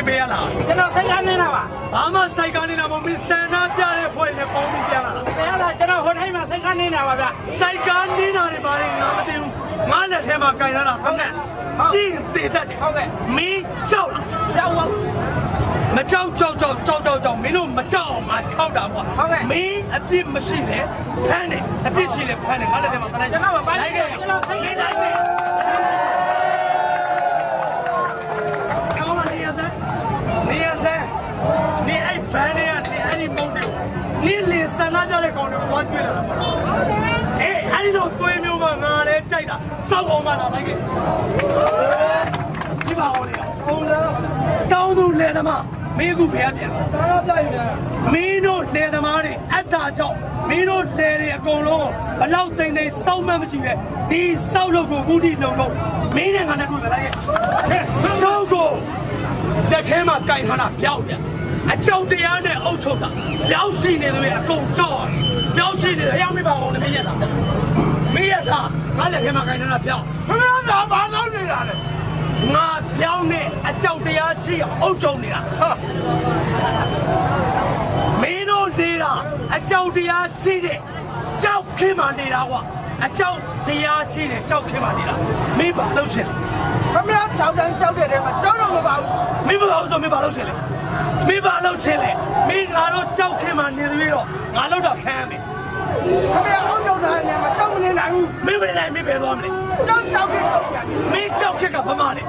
ပေးရလားကျွန်တော်စိတ်ကနေလာပါဘာမှစိတ်ကနေလာမမင်းစံနာပြတဲ့ဖွဲ့နဲ့ပေါင်းပြီးပြန်လာတာဘယ်လားကျွန်တော်ဟိုတိုင်းမှာစိတ်ကနေလာပါဗျစိတ်ကနေလာတယ်ဘာလဲငါမသိဘူးငါလက်ထဲမှာကင်လာတာခနဲ့ပြင်းတည်တတ်တယ်ဟုတ်ကဲ့မင်းကြောက်လားကြောက်ပါမကြောက်မင်းတို့မကြောက်အောင်ငါခြောက်တာပေါ့မင်းအပြစ်မရှိလေဖမ်းတယ်အပြစ်ရှိလေဖမ်းတယ်ငါလက်ထဲမှာတန်းကျွန်တော်မပိုင်းခဲ့ကျွန်တော်သိနေလိုက်တယ်ကောင်းပါနေရစမ်းနေအဲ့ဘန်းနဲ့ကနေအဲ့ဒီမုံတယ်နေလေဆန္ဒပြတဲ့ကောင်တွေကိုသွားကျွေးလာတာပေါ့အေးအဲ့ဒီတော့သွေးမျိုးကငါလည်းကြိုက်တာစောက်အောင်မှလာလိုက်ခဲ့ဒီပါအောင်လေဟုတ်လားတောင်းသူလေသမားမင်းကူဖျားပြန်ဆန္ဒပြယူတယ်မင်းတို့လေသမားတွေအတ္တကြောင့်မင်းတို့လေတွေအကုန်လုံးဘလောက်တိမ်တိမ်စောက်မှမရှိပဲဒီစောက်လို့ကိုကုတီလုံလို့မင်းနဲ့ငါနဲ့တွေ့လာလိုက်ခဲ့ကျောင်းကိုလက်ထဲမှာကင်ထားတာပြောက်ပြန်အကြောက်တရားနဲ့အုပ်ချုပ်တာပြောက်ရှိနေလို့အကုန်ကြောက်ပြောက်ရှိနေတယ်အရောက်မိပါအောင်လည်းမရတာမရတာငါလက်ထဲမှာကင်ထားတာပြောက်မင်းတို့ကဘာလုပ်နေတာလဲငါပြောင်းနဲ့အကြောက်တရားရှိအောင်အုပ်ချုပ်နေတာမင်းတို့နေတာအကြောက်တရားရှိတဲ့ကြောက်ခင်းမှနေတာကွာအကြောက်တရားရှိတဲ့ကြောက်ခင်းမှနေတာမင်းဘာလုပ်ချင်လဲမင်းကြောက်တယ်ကြောက်တယ်မှာကြောက်တော့မပါဘူးမင်းဘာလို့ဆိုမင်းဘာလုပ်ချင်လဲမင်းဘာလုပ်ချင်လဲမင်းငါတို့ကြောက်ခင်းမှနေသေးတော့ငါလုပ်တော့ခံရမယ်မင်းအောင်ကြောက်တာနဲ့မကြောက်မနေနိုင်ဘူးမင်းမနေနိုင်မင်းပဲသွားမလဲကြောက်ခက်မင်းကြောက်ခက်ကဘာမှလဲ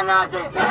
Nothing.